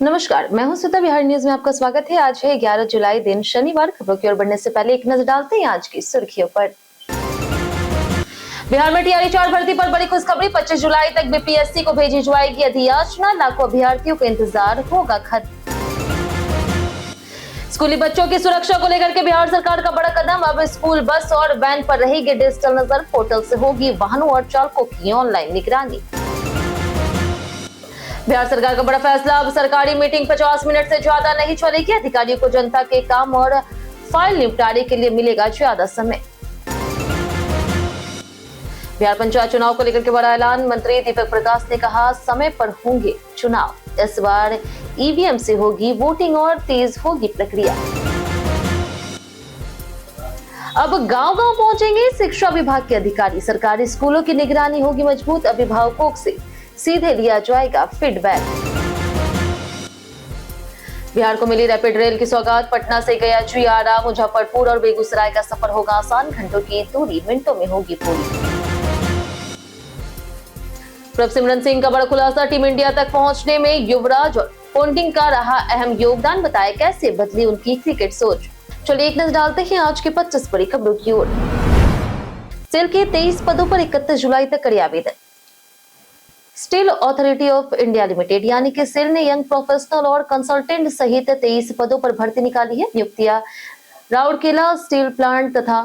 नमस्कार, मैं हूं श्वेता। बिहार न्यूज में आपका स्वागत है। आज है 11 जुलाई, दिन शनिवार। खबरों की ओर बढ़ने से पहले एक नजर डालते हैं आज की सुर्खियों पर। बिहार में टीआरई 4 भर्ती पर बड़ी खुशखबरी। 25 जुलाई तक बीपीएससी को भेजी जाएगी अधियाचना। लाखों अभ्यर्थियों का इंतजार होगा खत्म। स्कूली बच्चों की सुरक्षा को लेकर के बिहार सरकार का बड़ा कदम। अब स्कूल बस और वैन पर रहेगी डिजिटल नजर। पोर्टल से होगी वाहनों और चालकों की ऑनलाइन निगरानी। बिहार सरकार का बड़ा फैसला। अब सरकारी मीटिंग 50 मिनट से ज्यादा नहीं चलेगी। अधिकारियों को जनता के काम और फाइल निपटारे के लिए मिलेगा ज्यादा समय। बिहार पंचायत चुनाव को लेकर के बड़ा ऐलान। मंत्री दीपक प्रकाश ने कहा, समय पर होंगे चुनाव। इस बार ईवीएम से होगी वोटिंग और तेज होगी प्रक्रिया। अब गांव-गांव पहुंचेंगे शिक्षा विभाग के अधिकारी। सरकारी स्कूलों की निगरानी होगी मजबूत। अभिभावकों से सीधे लिया जाएगा फीडबैक। बिहार को मिली रैपिड रेल की सौगात। पटना से गया जियारा, मुजफ्फरपुर और बेगूसराय का सफर होगा आसान। घंटों की दूरी मिनटों में होगी पूरी। प्रभसिमरन सिंह का बड़ा खुलासा। टीम इंडिया तक पहुंचने में युवराज और पोंटिंग का रहा अहम योगदान। बताया कैसे बदली उनकी क्रिकेट सोच। चलिए एक नजर डालते हैं आज के 25 बड़ी खबरों की ओर। सेल के 23 पदों पर 31 जुलाई तक करें आवेदन। Steel authority of India limited यानी कि सेल ने यंग प्रोफेशनल और कंसल्टेंट सहित 23 पदों पर भर्ती निकाली है। नियुक्तियां राउरकेला स्टील प्लांट तथा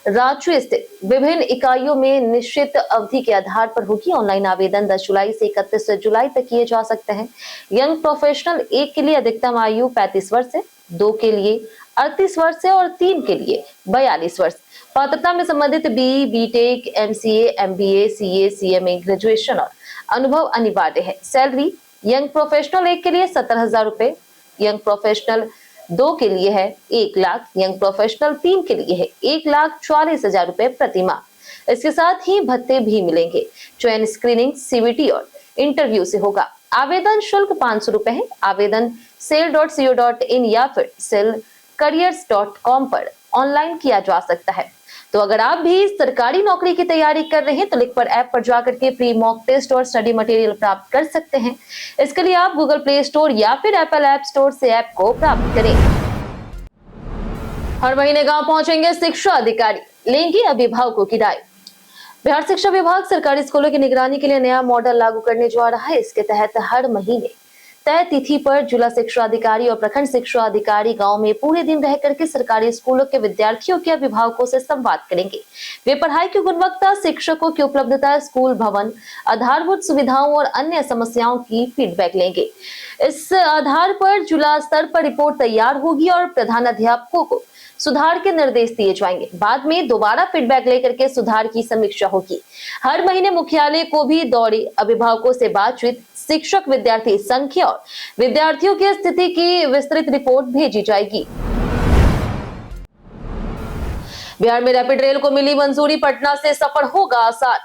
रांची स्थित विभिन्न इकाइयों में निश्चित अवधि के आधार पर होगी। ऑनलाइन आवेदन 10 जुलाई से 31 जुलाई तक किए जा सकते हैं। यंग प्रोफेशनल 1 के लिए अधिकतम आयु 35 वर्ष है, 2 के लिए 38 वर्ष है और 3 के लिए 42 वर्ष। पात्रता में संबंधित BTech, MCA, MBA, CA, CMA graduation और अनुभव अनिवार्य है। सैलरी यंग प्रोफेशनल 1 के लिए 70,000 रुपए, यंग प्रोफेशनल 2 के लिए है 1 लाख, यंग प्रोफेशनल 3 के लिए है 1,40,000 रुपए प्रति माह। इसके साथ ही भत्ते भी मिलेंगे। चयन स्क्रीनिंग सीवीटी और इंटरव्यू से होगा। आवेदन शुल्क 500 रुपए है। आवेदन sale.co.in या फिर selcareers.com पर ऑनलाइन किया जा सकता है। तो अगर आप भी सरकारी नौकरी की तैयारी कर रहे हैं तो लिंक पर ऐप पर जाकर के फ्री मॉक टेस्ट और स्टडी मटेरियल प्राप्त कर सकते हैं। इसके लिए आप गूगल प्ले स्टोर या फिर एप्पल ऐप स्टोर से ऐप को प्राप्त करें। हर महीने गांव पहुंचेंगे शिक्षा अधिकारी, लेंगे अभिभावकों की राय। बिहार शिक्षा विभाग सरकारी स्कूलों की निगरानी के लिए नया मॉडल लागू करने जा रहा है। इसके तहत हर महीने तय तिथि पर जिला शिक्षा अधिकारी और प्रखंड शिक्षा अधिकारी गांव में पूरे दिन रह करके सरकारी स्कूलों के विद्यार्थियों के अभिभावकों से संवाद करेंगे। वे पढ़ाई की गुणवत्ता, शिक्षकों की उपलब्धता, स्कूल भवन, आधारभूत सुविधाओं और अन्य समस्याओं की फीडबैक लेंगे। इस आधार पर जिला स्तर पर रिपोर्ट तैयार होगी और प्रधानाध्यापकों को सुधार के निर्देश दिए जाएंगे। बाद में दोबारा फीडबैक लेकर के सुधार की समीक्षा होगी। हर महीने मुख्यालय को भी दौरे, अभिभावकों से बातचीत, शिक्षक विद्यार्थी संख्या और विद्यार्थियों की स्थिति की विस्तृत रिपोर्ट भेजी जाएगी। बिहार में रैपिड रेल को मिली मंजूरी। पटना से सफर होगा आसान।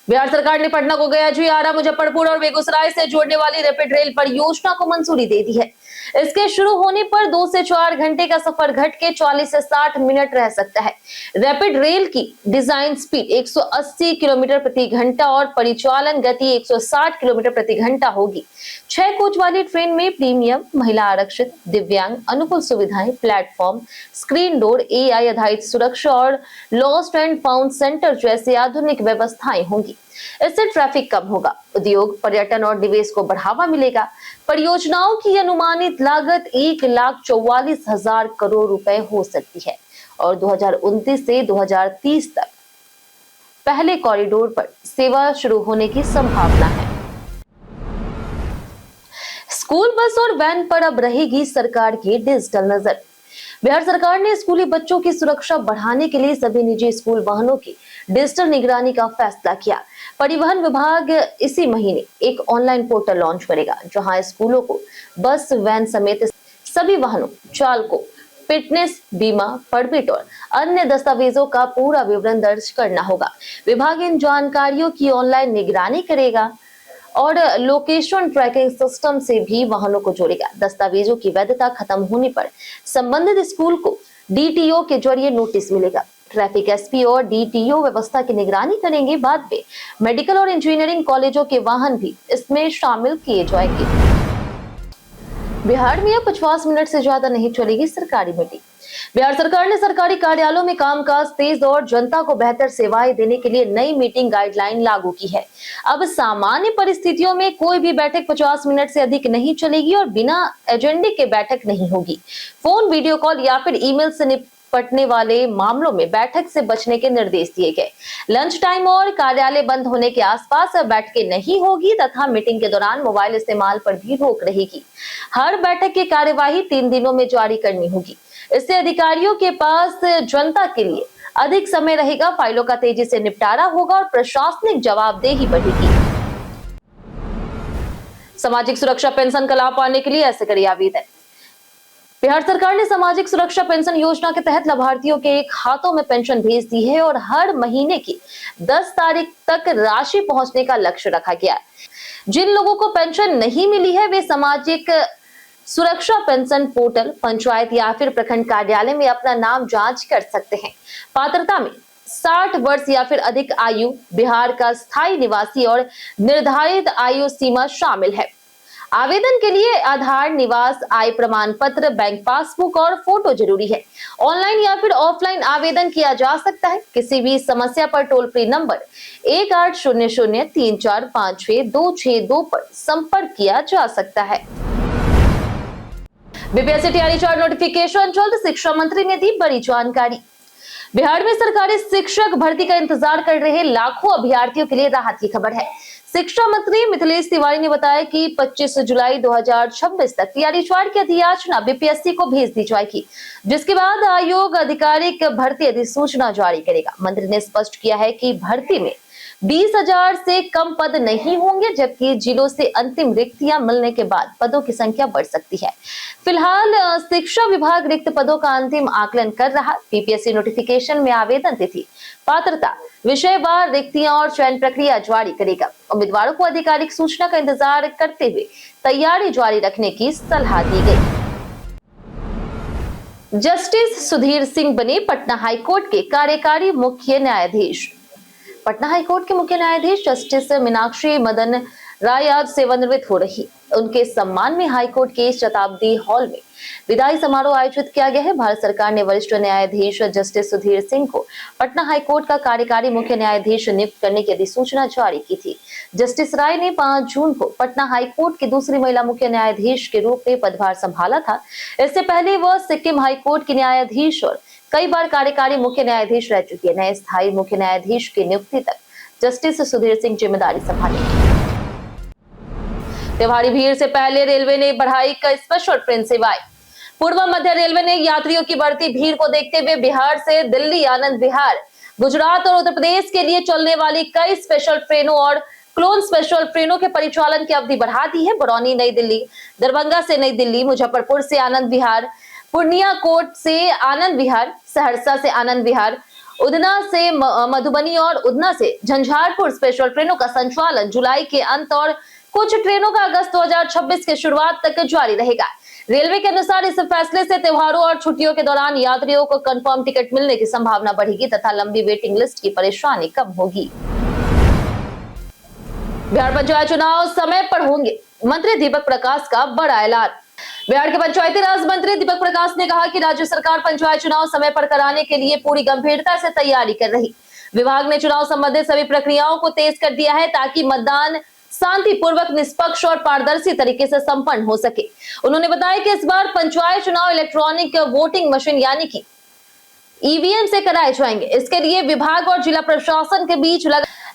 बिहार सरकार ने पटना को गया जियारा, मुजफ्फरपुर और बेगूसराय से जोड़ने वाली रैपिड रेल परियोजना को मंजूरी दे दी है। इसके शुरू होने पर 2 से 4 घंटे का सफर घट के 40 से 60 मिनट रह सकता है। रैपिड रेल की डिजाइन स्पीड 180 किलोमीटर प्रति घंटा और परिचालन गति 160 किलोमीटर प्रति घंटा होगी। 6 कोच वाली ट्रेन में प्रीमियम, महिला आरक्षित, दिव्यांग अनुकूल सुविधाएं, प्लेटफॉर्म, स्क्रीन डोर, एआई आधारित सुरक्षा और लॉस्ट एंड फाउंड सेंटर जैसी आधुनिक व्यवस्थाएं होंगी। इससे ट्रैफिक कम होगा, उद्योग, पर्यटन और निवेश को बढ़ावा मिलेगा। परियोजनाओं की अनुमानित लागत 1,44,000 करोड़ रुपए हो सकती है और 2029 से 2030 तक पहले कॉरिडोर पर सेवा शुरू होने की संभावना है। स्कूल बस और वैन पर अब रहेगी सरकार की डिजिटल नजर। बिहार सरकार ने स्कूली बच्चों की सुरक्षा बढ़ाने के लिए सभी निजी स्कूल वाहनों की डिजिटल निगरानी का फैसला किया। परिवहन विभाग इसी महीने एक ऑनलाइन पोर्टल लॉन्च करेगा, जहां स्कूलों को बस, वैन समेत सभी वाहनों चालकों, फिटनेस, बीमा, परमिट और अन्य दस्तावेजों का पूरा विवरण दर्ज करना होगा। विभाग इन जानकारियों की ऑनलाइन निगरानी करेगा और लोकेशन ट्रैकिंग सिस्टम से भी वाहनों को जोड़ेगा। दस्तावेजों की वैधता खत्म होने पर संबंधित स्कूल को डीटीओ के जरिए नोटिस मिलेगा। ट्रैफिक एसपी और डीटीओ व्यवस्था की निगरानी करेंगे। बाद में मेडिकल और इंजीनियरिंग कॉलेजों के वाहन भी इसमें शामिल किए जाएंगे। बिहार में अब 50 मिनट से ज्यादा नहीं चलेगी सरकारी मीटिंग। बिहार सरकार ने सरकारी कार्यालयों में कामकाज तेज और जनता को बेहतर सेवाएं देने के लिए नई मीटिंग गाइडलाइन लागू की है। अब सामान्य परिस्थितियों में कोई भी बैठक 50 मिनट से अधिक नहीं चलेगी और बिना एजेंडे के बैठक नहीं होगी। फोन, वीडियो कॉल या फिर ईमेल से निपटने वाले मामलों में बैठक से बचने के निर्देश दिए गए। लंच टाइम और कार्यालय बंद होने के आसपास बैठकें नहीं होगी तथा मीटिंग के दौरान मोबाइल इस्तेमाल पर भी रोक रहेगी। हर बैठक की कार्यवाही 3 दिनों में जारी करनी होगी। इससे अधिकारियों के पास जनता के लिए अधिक समय रहेगा, फाइलों का तेजी से निपटारा होगा और प्रशासनिक जवाबदेही बढ़ेगी। सामाजिक सुरक्षा पेंशन का लाभ पाने के लिए ऐसे करिए आवेदन। बिहार सरकार ने सामाजिक सुरक्षा पेंशन योजना के तहत लाभार्थियों के खातों में पेंशन भेज दी है और हर महीने की 10 तारीख तक राशि पहुंचने का लक्ष्य रखा गया है। जिन लोगों को पेंशन नहीं मिली है वे सामाजिक सुरक्षा पेंशन पोर्टल, पंचायत या फिर प्रखंड कार्यालय में अपना नाम जांच कर सकते हैं। पात्रता में 60 वर्ष या फिर अधिक आयु, बिहार का स्थायी निवासी और निर्धारित आयु सीमा शामिल है। आवेदन के लिए आधार, निवास, आय प्रमाण पत्र, बैंक पासबुक और फोटो जरूरी है। ऑनलाइन या फिर ऑफलाइन आवेदन किया जा सकता है। किसी भी समस्या पर टोल फ्री नंबर 1800-3456-262 पर संपर्क किया जा सकता है। बीपीएससी टीआरई 4 नोटिफिकेशन जल्द, शिक्षा मंत्री ने दी बड़ी जानकारी। बिहार में सरकारी शिक्षक भर्ती का इंतजार कर रहे लाखों अभ्यर्थियों के लिए राहत की खबर है। शिक्षा मंत्री मिथिलेश तिवारी ने बताया कि 25 जुलाई 2026 तक टीआरई 4 की अधियाचना बीपीएससी को भेज दी जाएगी, जिसके बाद आयोग आधिकारिक भर्ती अधिसूचना जारी करेगा। मंत्री ने स्पष्ट किया है कि भर्ती में 20,000 से कम पद नहीं होंगे, जबकि जिलों से अंतिम रिक्तियां मिलने के बाद पदों की संख्या बढ़ सकती है। फिलहाल शिक्षा विभाग रिक्त पदों का अंतिम आकलन कर रहा। बीपीएससी नोटिफिकेशन में आवेदन तिथि, पात्रता, विषयवार रिक्तियां और चयन प्रक्रिया जारी करेगा। उम्मीदवारों को आधिकारिक सूचना का इंतजार करते हुए तैयारी जारी रखने की सलाह दी गई। जस्टिस सुधीर सिंह बने पटना हाईकोर्ट के कार्यकारी मुख्य न्यायाधीश। पटना हाईकोर्ट के मुख्य न्यायाधीश जस्टिस मीनाक्षी मदन राय आज सेवानिवृत्त हो रही। उनके सम्मान में हाईकोर्ट के शताब्दी हॉल में विदाई समारोह आयोजित किया गया है। भारत सरकार ने वरिष्ठ न्यायाधीश जस्टिस सुधीर सिंह को पटना हाईकोर्ट का कार्यकारी मुख्य न्यायाधीश नियुक्त करने की अधिसूचना जारी की थी। जस्टिस राय ने 5 जून को पटना हाईकोर्ट की दूसरी महिला मुख्य न्यायाधीश के रूप में पदभार संभाला था। इससे पहले वह सिक्किम हाईकोर्ट की न्यायाधीश और कई बार कार्यकारी मुख्य न्यायाधीश रह चुकी है। नए स्थायी मुख्य न्यायाधीश की नियुक्ति तक जस्टिस सुधीर सिंह जिम्मेदारी संभालेंगे। त्योहारी भीड़ से पहले रेलवे ने बढ़ाई कई स्पेशल ट्रेन सेवाएं। पूर्व मध्य रेलवे ने यात्रियों की बढ़ती भीड़ को देखते हुए बिहार से दिल्ली, आनंद विहार, गुजरात और उत्तर प्रदेश के लिए चलने वाली कई स्पेशल ट्रेनों और क्लोन स्पेशल ट्रेनों के परिचालन की अवधि बढ़ा दी है। बरौनी नई दिल्ली, दरभंगा से नई दिल्ली, मुजफ्फरपुर से आनंद विहार, पूर्णिया कोट से आनंद विहार, सहरसा से आनंद विहार, उधना से मधुबनी और उधना से झंझारपुर स्पेशल ट्रेनों का संचालन जुलाई के अंत और कुछ ट्रेनों का अगस्त 2026 के शुरुआत तक जारी रहेगा। रेलवे के अनुसार इस फैसले से त्योहारों और छुट्टियों के दौरान यात्रियों को कंफर्म टिकट मिलने की संभावना बढ़ेगी तथा लंबी वेटिंग लिस्ट की परेशानी कम होगी। बिहार पंचायत चुनाव समय पर होंगे, मंत्री दीपक प्रकाश का बड़ा ऐलान। बिहार के पंचायती राज मंत्री दीपक प्रकाश ने कहा कि राज्य सरकार पंचायत चुनाव समय पर कराने के लिए पूरी गंभीरता से तैयारी कर रही। विभाग ने चुनाव संबंधित सभी प्रक्रियाओं को तेज कर दिया है ताकि मतदान शांतिपूर्वक, निष्पक्ष और पारदर्शी तरीके से संपन्न हो सके। उन्होंने बताया कि इस बार पंचायत चुनाव इलेक्ट्रॉनिक वोटिंग मशीन यानी कि ईवीएम से कराए जाएंगे। इसके लिए विभाग और जिला प्रशासन के बीच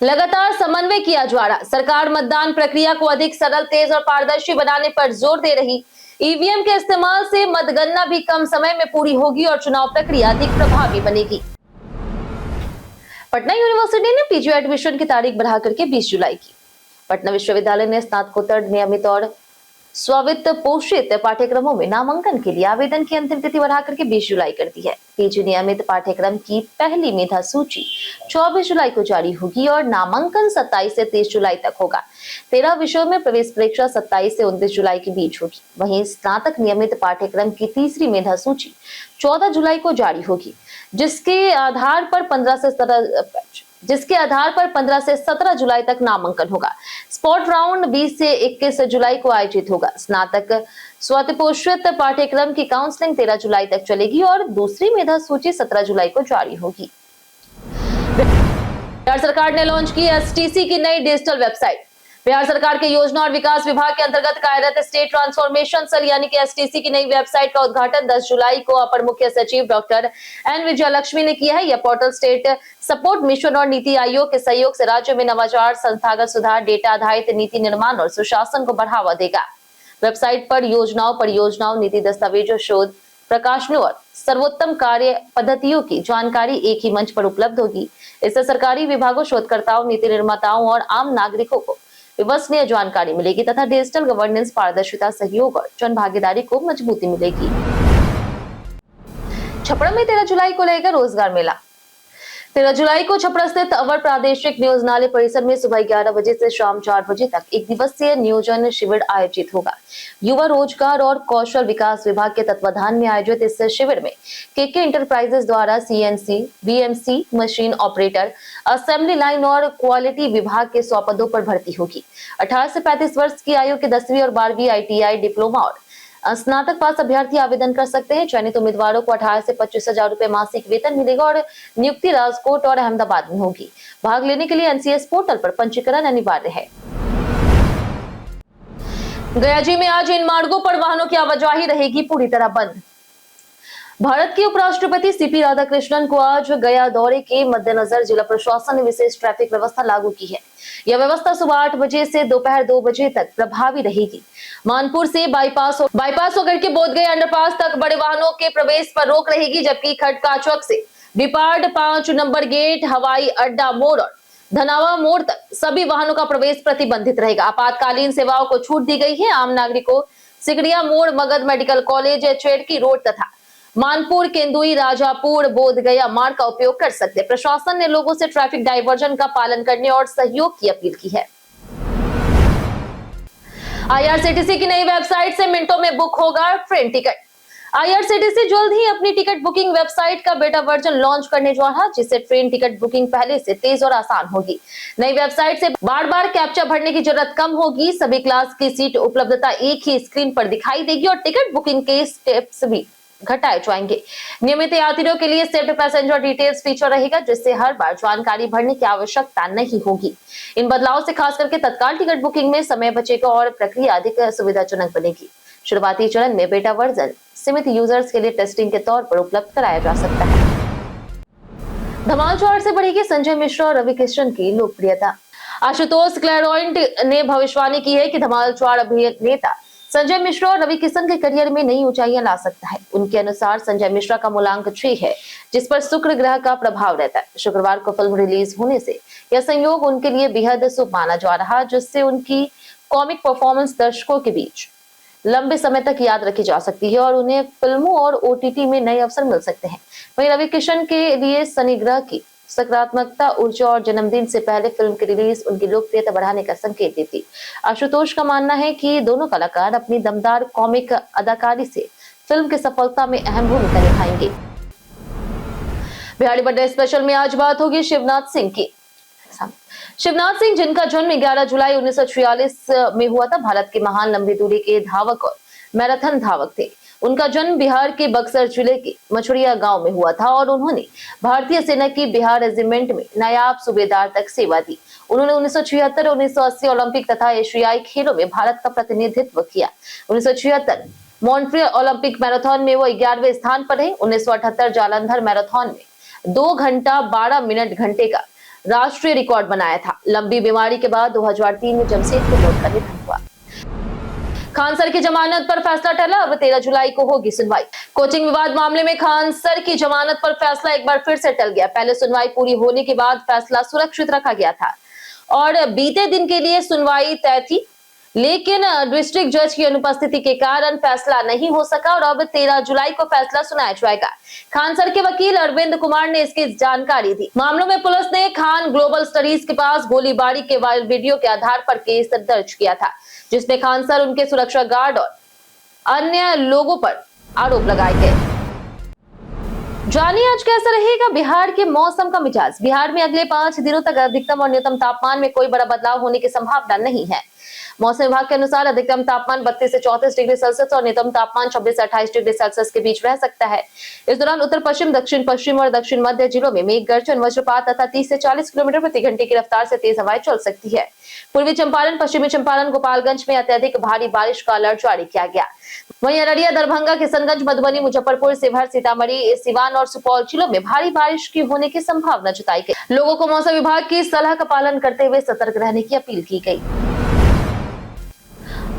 लगातार समन्वय किया जा रहा। सरकार मतदान प्रक्रिया को अधिक सरल, तेज और पारदर्शी बनाने पर जोर दे रही। ईवीएम के इस्तेमाल से मतगणना भी कम समय में पूरी होगी और चुनाव प्रक्रिया अधिक प्रभावी बनेगी। पटना यूनिवर्सिटी ने पीजी एडमिशन की तारीख बढ़ा करके 20 जुलाई की। पटना विश्वविद्यालय ने स्नातकोत्तर नियमित और स्ववित्त पोषित पाठ्यक्रमों में नामांकन के लिए आवेदन की अंतिम तिथि बढ़ाकर के 20 जुलाई कर दी है। पीजी नियमित पाठ्यक्रम की पहली मेधा सूची 24 जुलाई को जारी होगी और नामांकन 27 से 30 जुलाई तक होगा। 13 विषयों में प्रवेश परीक्षा 27 से 29 जुलाई के बीच होगी। वहीं स्नातक नियमित पाठ्यक्रम की तीसरी मेधा सूची 14 जुलाई को जारी होगी, जिसके आधार पर 15 से 17 जिसके आधार पर 15 से 17 जुलाई तक नामांकन होगा। स्पॉट राउंड 20 से 21 जुलाई को आयोजित होगा। स्नातक स्वतपोषित पाठ्यक्रम की काउंसलिंग 13 जुलाई तक चलेगी और दूसरी मेधा सूची 17 जुलाई को जारी होगी। बिहार सरकार ने लॉन्च की एसटीसी की नई डिजिटल वेबसाइट। बिहार सरकार के योजना और विकास विभाग के अंतर्गत कार्यरत स्टेट ट्रांसफॉर्मेशन सेल यानी कि एसटीसी की नई वेबसाइट का उद्घाटन 10 जुलाई को अपर मुख्य सचिव डॉक्टर एन विजयलक्ष्मी ने किया है। यह पोर्टल स्टेट सपोर्ट मिशन और नीति आयोग के सहयोग से राज्य में नवाचार, संस्थागत सुधार, डेटा आधारित नीति निर्माण और सुशासन को बढ़ावा देगा। वेबसाइट पर योजनाओं, परियोजनाओं, नीति दस्तावेजों, शोध प्रकाशनों और सर्वोत्तम कार्य पद्धतियों की जानकारी एक ही मंच पर उपलब्ध होगी। इससे सरकारी विभागों, शोधकर्ताओं, नीति निर्माताओं और आम नागरिकों को विश्वसनीय जानकारी मिलेगी तथा डिजिटल गवर्नेंस, पारदर्शिता, सहयोग और जन भागीदारी को मजबूती मिलेगी। छपरा में 13 जुलाई को लगेगा रोजगार मेला। 13 जुलाई को छपरा स्थित अवर प्रादेशिक नियोजनालय परिसर में सुबह 11 बजे से शाम 4 बजे तक एक दिवसीय नियोजन शिविर आयोजित होगा। युवा रोजगार और कौशल विकास विभाग के तत्वाधान में आयोजित इस शिविर में केके इंटरप्राइजेस द्वारा CNC, BMC, machine operator, assembly line और क्वालिटी विभाग के 100 पदों पर भर्ती होगी। 18 से 35 वर्ष की आयु के 10वीं और 12वीं आईटीआई, डिप्लोमा और स्नातक पास अभ्यर्थी आवेदन कर सकते हैं। चयनित उम्मीदवारों को 18 से 25,000 रुपए मासिक वेतन मिलेगा और नियुक्ति राजकोट और अहमदाबाद में होगी। भाग लेने के लिए एनसीएस पोर्टल पर पंजीकरण अनिवार्य है। गयाजी में आज इन मार्गों पर वाहनों की आवाजाही रहेगी पूरी तरह बंद। भारत के उपराष्ट्रपति सीपी राधाकृष्णन को आज गया दौरे के मद्देनजर जिला प्रशासन ने विशेष ट्रैफिक व्यवस्था लागू की है। यह व्यवस्था सुबह 8 बजे से दोपहर 2 बजे तक प्रभावी रहेगी। मानपुर से बाईपास होकर के बोधगया अंडरपास तक बड़े वाहनों के प्रवेश पर रोक रहेगी, जबकि खटका चौक से बिपाड 5 नंबर गेट, हवाई अड्डा मोड़ और धनावा मोड़ तक सभी वाहनों का प्रवेश प्रतिबंधित रहेगा। आपातकालीन सेवाओं को छूट दी गई है। आम नागरिकों सिकड़िया मोड़, मगध मेडिकल कॉलेज, चेड़की रोड तथा मानपुर, केंदुई, राजापुर, बोधगया मार्ग का उपयोग कर सकते हैं। प्रशासन ने लोगों से ट्रैफिक डायवर्जन का पालन करने और सहयोग की अपील की है। आईआरसीटीसी की नई वेबसाइट से मिनटों में बुक होगा ट्रेन टिकट। आईआरसीटीसी जल्द ही अपनी टिकट बुकिंग वेबसाइट का बेटा वर्जन लॉन्च करने जा रहा है, जिससे ट्रेन टिकट बुकिंग पहले से तेज और आसान होगी। नई वेबसाइट से बार बार कैप्चा भरने की जरूरत कम होगी। सभी क्लास की सीट उपलब्धता एक ही स्क्रीन पर दिखाई देगी और टिकट बुकिंग के स्टेप्स भी घटाए जाएंगे। नियमित यात्रियों के लिए सेव्ड पैसेंजर डिटेल्स फीचर रहेगा, जिससे हर बार जानकारी भरने की आवश्यकता नहीं होगी। इन बदलाव से खास करके तत्काल टिकट बुकिंग में समय बचेगा और प्रक्रिया अधिक सुविधाजनक बनेगी। शुरुआती चरण में बेटा वर्जन सीमित यूजर्स के लिए टेस्टिंग के तौर पर उपलब्ध कराया जा सकता है। धमाल 4 से बढ़ेगी संजय मिश्रा और रवि किशन की लोकप्रियता। आशुतोष क्लैरॉइंट ने भविष्यवाणी की है कि धमाल 4 अभिनेता संजय मिश्रा और रवि किशन के करियर में नई ऊंचाइयां ला सकता है। उनके अनुसार संजय मिश्रा का मूलांक 6 है, जिस पर शुक्र ग्रह का प्रभाव रहता है। शुक्रवार को फिल्म रिलीज होने से यह संयोग उनके लिए बेहद शुभ माना जा रहा है, जिससे उनकी कॉमिक परफॉर्मेंस दर्शकों के बीच लंबे समय तक याद रखी जा सकती है और उन्हें फिल्मों और ओटीटी में नए अवसर मिल सकते हैं। वहीं रवि किशन के लिए शनि ग्रह की सकारात्मकता, ऊर्जा और जन्मदिन से पहले फिल्म की रिलीज उनकी लोकप्रियता बढ़ाने का संकेत देती। आशुतोष का मानना है कि दोनों कलाकार अपनी दमदार कॉमिक अदाकारी से फिल्म की सफलता में अहम भूमिका निभाएंगे। बिहारी बर्थडे स्पेशल में आज बात होगी शिवनाथ सिंह की। शिवनाथ सिंह, जिनका जन्म 11 जुलाई 1946 में हुआ था, भारत के महान लंबी दूरी के धावक और मैराथन धावक थे। उनका जन्म बिहार के बक्सर जिले के मछुरिया गांव में हुआ था और उन्होंने भारतीय सेना की बिहार रेजिमेंट में नायाब सूबेदार तक सेवा दी। उन्होंने 1976, 1980 ओलंपिक तथा एशियाई खेलों में भारत का प्रतिनिधित्व किया। 1976 मॉन्ट्रियल ओलंपिक मैराथन में वो 11वें स्थान पर रहे। 1978 जालंधर मैराथन में 2 घंटा 12 मिनट घंटे का राष्ट्रीय रिकॉर्ड बनाया था। लंबी बीमारी के बाद 2003 में जमशेदपुर कोर्ट का निधन हुआ। खान सर की जमानत पर फैसला टला, अब 13 जुलाई को होगी सुनवाई। कोचिंग विवाद मामले में खान सर की जमानत पर फैसला एक बार फिर से टल गया। पहले सुनवाई पूरी होने के बाद फैसला सुरक्षित रखा गया था और बीते दिन के लिए सुनवाई तय थी, लेकिन डिस्ट्रिक्ट जज की अनुपस्थिति के कारण फैसला नहीं हो सका और अब 13 जुलाई को फैसला सुनाया जाएगा। खान सर के वकील अरविंद कुमार ने इसकी जानकारी दी। मामलों में पुलिस ने खान ग्लोबल स्टडीज के पास गोलीबारी के वायरल वीडियो के आधार पर केस दर्ज किया था, जिसमें खान सर, उनके सुरक्षा गार्ड और अन्य लोगों पर आरोप लगाए गए। जानिए आज कैसा रहेगा बिहार के मौसम का मिजाज। बिहार में अगले 5 दिनों तक अधिकतम और न्यूनतम तापमान में कोई बड़ा बदलाव होने की संभावना नहीं है। मौसम विभाग के अनुसार अधिकतम तापमान 32 से 34 डिग्री सेल्सियस और न्यूनतम तापमान 26 से 28 डिग्री सेल्सियस के बीच रह सकता है। इस दौरान उत्तर पश्चिम, दक्षिण पश्चिम और दक्षिण मध्य जिलों में मेघ गर्जन, वज्रपात तथा 30 से 40 किलोमीटर प्रति घंटे की रफ्तार से तेज हवाएं चल सकती है। पूर्वी चंपारण, पश्चिमी चंपारण, गोपालगंज में अत्यधिक भारी बारिश का अलर्ट जारी किया गया। वहीं अररिया, दरभंगा, किशनगंज, मधुबनी, मुजफ्फरपुर, शिवहर, सीतामढ़ी, सिवान और सुपौल जिलों में भारी बारिश की होने की संभावना जताई गई। लोगों को मौसम विभाग की सलाह का पालन करते हुए सतर्क रहने की अपील की गई।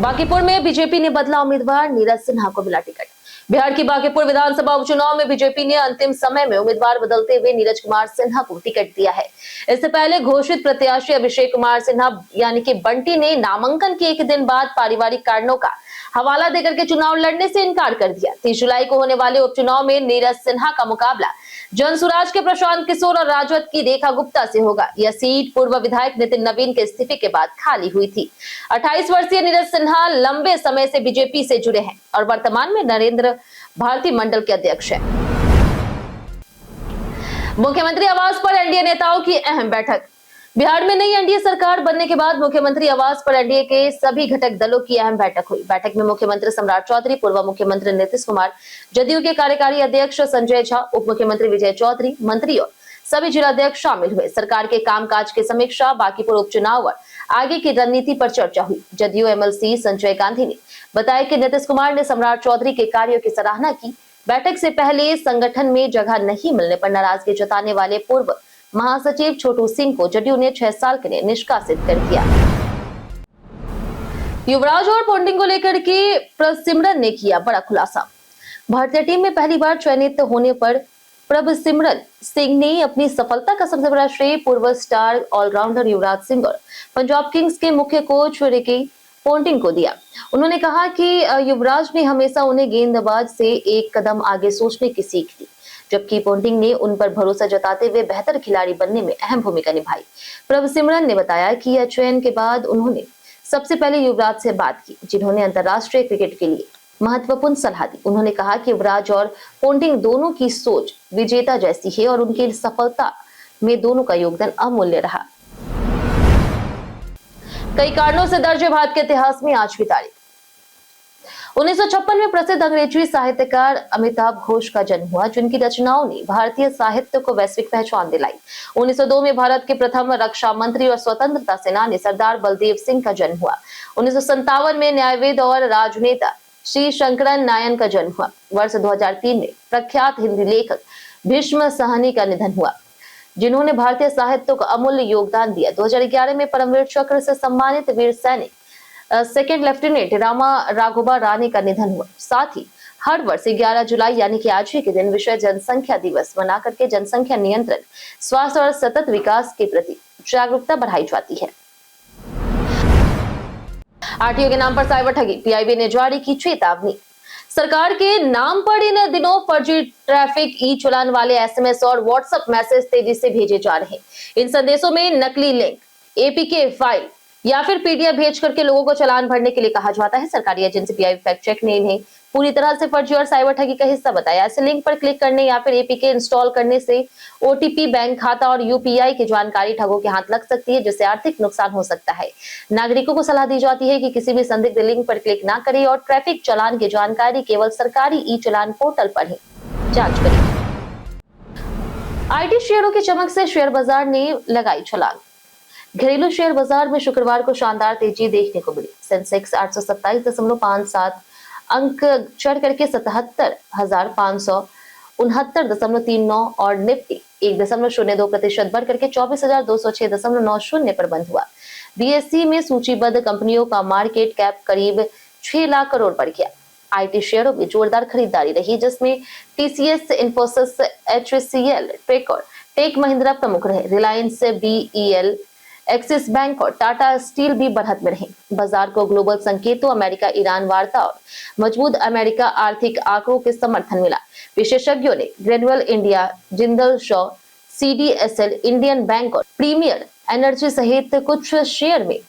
बांकीपुर में बीजेपी ने बदला उम्मीदवार, नीरज सिन्हा को मिला टिकट। बिहार की बांकीपुर विधानसभा उपचुनाव में बीजेपी ने अंतिम समय में उम्मीदवार बदलते हुए नीरज कुमार सिन्हा को टिकट दिया है। इससे पहले घोषित प्रत्याशी अभिषेक कुमार सिन्हा यानी कि बंटी ने नामांकन के एक दिन बाद पारिवारिक कारणों का हवाला देकर के चुनाव लड़ने से इनकार कर दिया। 30 जुलाई को होने वाले उपचुनाव में नीरज सिन्हा का मुकाबला जनसुराज के प्रशांत किशोर और राजद की रेखा गुप्ता से होगा। यह सीट पूर्व विधायक नितिन नवीन के इस्तीफे के बाद खाली हुई थी। 28 वर्षीय नीरज सिन्हा लंबे समय से बीजेपी से जुड़े हैं और वर्तमान में नरेंद्र भारती मंडल के अध्यक्ष हैं। मुख्यमंत्री आवास पर एनडीए नेताओं की अहम बैठक। बिहार में नई एनडीए सरकार बनने के बाद मुख्यमंत्री आवास पर एनडीए के सभी घटक दलों की अहम बैठक हुई। बैठक में मुख्यमंत्री सम्राट चौधरी, पूर्व मुख्यमंत्री नीतीश कुमार, जदयू के कार्यकारी अध्यक्ष संजय झा, उप मुख्यमंत्री विजय चौधरी, मंत्री और सभी जिलाध्यक्ष शामिल हुए। सरकार के कामकाज की समीक्षा, बांकीपुर उपचुनाव और आगे की रणनीति पर चर्चा हुई। जदयू एमएलसी संजय गांधी ने बताया कि नीतीश कुमार ने सम्राट चौधरी के कार्यों की सराहना की। बैठक से पहले संगठन में जगह नहीं मिलने पर नाराजगी जताने वाले पूर्व महासचिव छोटू सिंह को जदयू ने 6 साल के लिए निष्कासित कर दिया। युवराज और पोंटिंग को लेकर के प्रभसिमरन ने किया बड़ा खुलासा। भारतीय टीम में पहली बार चयनित होने पर प्रभसिमरन सिंह ने अपनी सफलता का सबसे बड़ा श्रेय पूर्व स्टार ऑलराउंडर युवराज सिंह और पंजाब किंग्स के मुख्य कोच रिकी पोंटिंग को दिया। उन्होंने कहा कि युवराज ने हमेशा उन्हें गेंदबाज से एक कदम आगे सोचने की सीख दी, जबकि पोंटिंग ने उन पर भरोसा जताते हुए बेहतर खिलाड़ी बनने में अहम भूमिका निभाई। प्रभसिमरन ने बताया कि यह चयन के बाद उन्होंने सबसे पहले युवराज से बात की, जिन्होंने अंतर्राष्ट्रीय क्रिकेट के लिए महत्वपूर्ण सलाह दी। उन्होंने कहा कि युवराज और पोंटिंग दोनों की सोच विजेता जैसी है और उनकी सफलता में दोनों का योगदान अमूल्य रहा। कई कारणों से दर्ज है भारत के इतिहास में आज की तारीख। 1956 में प्रसिद्ध अंग्रेजी साहित्यकार अमिताभ घोष का जन्म हुआ, जिनकी रचनाओं ने भारतीय साहित्य को वैश्विक पहचान दिलाई। 1902 में भारत के प्रथम रक्षा मंत्री और स्वतंत्रता सेनानी सरदार बलदेव सिंह का जन्म हुआ। 1957 में न्यायविद और राजनेता श्री शंकरन नारायण का जन्म हुआ। वर्ष 2003 में प्रख्यात हिंदी लेखक भीष्म साहनी का निधन हुआ, जिन्होंने भारतीय साहित्य को अमूल्य योगदान दिया। 2011 में परमवीर चक्र से सम्मानित वीर सैनिक सेकंड लेफ्टिनेंट रामा राघोबा रानी का निधन हुआ। साथ ही हर वर्ष 11 जुलाई यानी कि आज ही के दिन विश्व जनसंख्या दिवस मना करके जनसंख्या नियंत्रण, स्वास्थ्य और सतत विकास के प्रति जागरूकता बढ़ाई जाती है। आरटीओ के नाम पर साइबर ठगी, पीआईबी ने जारी की चेतावनी। सरकार के नाम पर इन दिनों फर्जी ट्रैफिक, ई चालान वाले एसएमएस और व्हाट्सएप मैसेज तेजी से भेजे जा रहे हैं। इन संदेशों में नकली लिंक, एपीके फाइल या फिर पीडीएफ भेज करके लोगों को चालान भरने के लिए कहा जाता है। सरकारी एजेंसी पीआईबी फैक्ट चेक ने इन्हें पूरी तरह से फर्जी और साइबर ठगी का हिस्सा बताया। ऐसे लिंक पर क्लिक करने या फिर एपीके इंस्टॉल करने से ओटीपी, बैंक खाता और यूपीआई की जानकारी ठगों के हाथ लग सकती है, जिससे आर्थिक नुकसान हो सकता है। नागरिकों को सलाह दी जाती है कि किसी भी संदिग्ध लिंक पर क्लिक ना करें और ट्रैफिक चालान की जानकारी केवल सरकारी ई चालान पोर्टल पर ही जांच करें। आईटी शेयरों की चमक से शेयर बाजार ने लगाई छलांग। घरेलू शेयर बाजार में शुक्रवार को शानदार तेजी देखने को मिली। सेंसेक्स 827.57 अंक चढ़ करके 77,569.39 और निफ्टी 1.02% बढ़ करके 24,206.90 पर बंद हुआ। बीएसई में सूचीबद्ध कंपनियों का मार्केट कैप करीब 6 लाख करोड़ बढ़ गया। आईटी शेयरों में जोरदार खरीदारी रही, जिसमें टीसीएस, इन्फोसिस, एचसीएल, ट्रेक और टेक महिंद्रा प्रमुख रहे। रिलायंस, बीईएल, एक्सिस बैंक और टाटा स्टील भी बढ़त में रहे। बाजार को ग्लोबल संकेतों, अमेरिका ईरान वार्ता और मजबूत अमेरिका आर्थिक आंकड़ों के समर्थन मिला। विशेषज्ञों ने granule India, Jindal Shaw, CDSL, Indian bank और प्रीमियर एनर्जी सहित कुछ शेयर में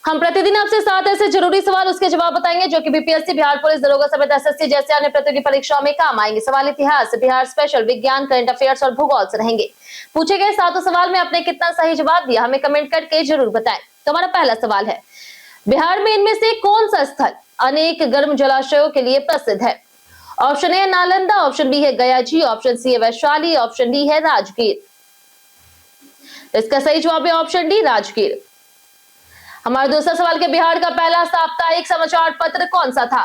हम प्रतिदिन आपसे 7 ऐसे जरूरी सवाल उसके जवाब बताएंगे जो कि बीपीएससी, बिहार पुलिस दरोगा समेत एसएससी जैसे अन्य प्रतियोगी परीक्षाओं में काम आएंगे। सवाल इतिहास, बिहार स्पेशल, विज्ञान, करंट अफेयर्स और भूगोल से रहेंगे। पूछे गए 7 सवाल में आपने कितना सही जवाब दिया हमें कमेंट करके जरूर बताएं। तो हमारा पहला सवाल है, बिहार में इनमें से कौन सा स्थल अनेक गर्म जलाशयों के लिए प्रसिद्ध है? Option A Nalanda, option B है गया जी, ऑप्शन सी है वैशाली, ऑप्शन डी है राजगीर। इसका सही जवाब है ऑप्शन डी राजगीर। हमारा दूसरा सवाल के बिहार का पहला साप्ताहिक समाचार पत्र कौन सा था?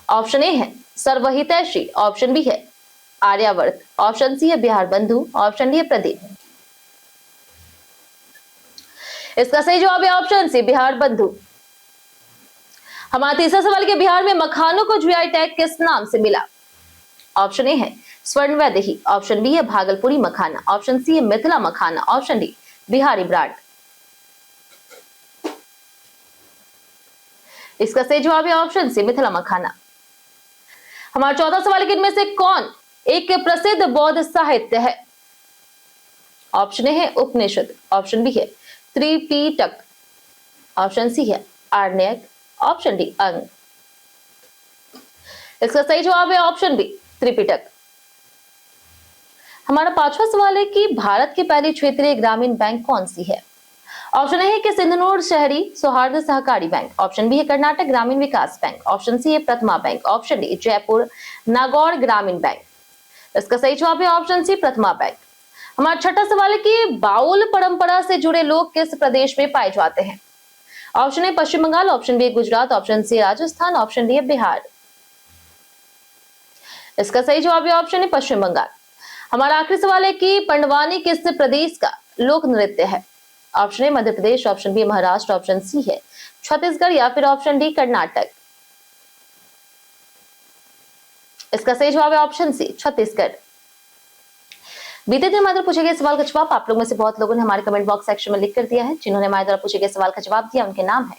ऑप्शन ए है सर्वहितैषी, ऑप्शन बी है आर्यावर्त, ऑप्शन सी है बिहार बंधु, ऑप्शन डी है प्रदीप। इसका सही जवाब है ऑप्शन सी बिहार बंधु। हमारा तीसरा सवाल के बिहार में मखानों को जीआई टैग किस नाम से मिला? ऑप्शन ए है स्वर्ण वैदेही, ऑप्शन बी है भागलपुरी मखाना, ऑप्शन सी है मिथिला मखाना, ऑप्शन डी बिहारी ब्रांड। इसका सही जवाब है ऑप्शन सी मिथिला मखाना। हमारा चौथा सवाल के इनमें से कौन एक प्रसिद्ध बौद्ध साहित्य है? ऑप्शन ए है उपनिषद, ऑप्शन बी है त्रिपिटक, ऑप्शन सी है आरण्यक, ऑप्शन डी अंग। इसका सही जवाब है ऑप्शन बी त्रिपिटक। हमारा पांचवा सवाल है कि भारत की पहली क्षेत्रीय ग्रामीण बैंक कौन सी है? ऑप्शन ए है कि सिंधनूर शहरी सौहार्द सहकारी बैंक, ऑप्शन बी है कर्नाटक ग्रामीण विकास बैंक, ऑप्शन सी है प्रथमा bank, option D Jaipur Nagaur ग्रामीण बैंक। इसका सही जवाब है ऑप्शन सी प्रथमा बैंक। हमारा छठा सवाल है कि बाउल परंपरा से जुड़े लोग किस प्रदेश में पाए जाते हैं? Option A Paschim Bengal, option B Gujarat, option C Rajasthan, option D Bihar. इसका सही जवाब है ऑप्शन ए पश्चिम बंगाल। हमारा आखिरी सवाल है कि पंडवानी किस प्रदेश का लोक नृत्य है? Option A Madhya Pradesh, option B Maharashtra, option C है छत्तीसगढ़ या फिर ऑप्शन डी कर्नाटक। इसका सही जवाब है ऑप्शन सी छत्तीसगढ़। बीते दिन हमारे पूछे गए सवाल का जवाब आप लोग में से बहुत लोगों ने हमारे कमेंट बॉक्स सेक्शन में लिख कर दिया है। जिन्होंने हमारे द्वारा पूछे गए सवाल का जवाब दिया उनके नाम है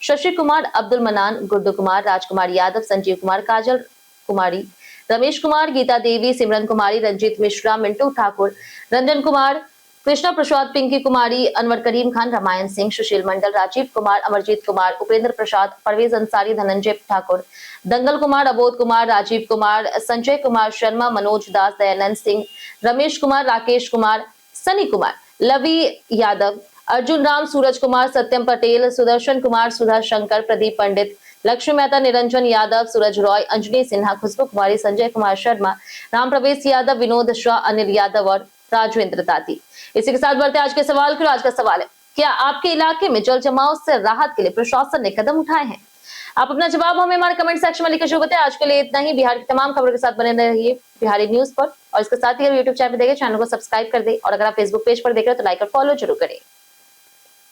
शशि कुमार, अब्दुल मनान, गुड्डू कुमार, राजकुमार यादव, संजीव कुमार, काजल कुमारी, रमेश कुमार, गीता देवी, सिमरन कुमारी, रंजीत मिश्रा, मिंटू ठाकुर, रंजन कुमार, कृष्णा प्रसाद, पिंकी कुमारी, अनवर करीम खान, रामायण सिंह, सुशील मंडल, राजीव कुमार, अमरजीत कुमार, उपेंद्र प्रसाद, परवेज अंसारी, धनंजय ठाकुर, दंगल कुमार, अबोध कुमार, राजीव कुमार, संजय कुमार शर्मा, मनोज दास, दयानंद सिंह, रमेश कुमार, राकेश कुमार, सनी कुमार, लवी यादव, अर्जुन राम, सूरज कुमार, सत्यम पटेल, सुदर्शन कुमार, सुधा शंकर, प्रदीप पंडित, लक्ष्मी मेहता, निरंजन यादव, सूरज रॉय, अंजलि सिन्हा, खुशबू कुमारी, संजय कुमार शर्मा, राम प्रवेश यादव, विनोद शाह, अनिल यादव और राजवेंद्र ताती। इसी के साथ बढ़ते आज के सवाल की। आज का सवाल है, क्या आपके इलाके में जल जमाव से राहत के लिए प्रशासन ने कदम उठाए हैं? आप अपना जवाब हमें हमारे कमेंट सेक्शन में लिखकर जरूर बताएं। आज के लिए इतना ही। बिहार की तमाम खबरों के साथ बने रहिए बिहारी न्यूज पर और इसके साथ ही अगर यूट्यूब चैनल पर देखें चैनल को सब्सक्राइब कर दे और अगर आप फेसबुक पेज पर देख रहे हो तो लाइक और फॉलो जरूर करें।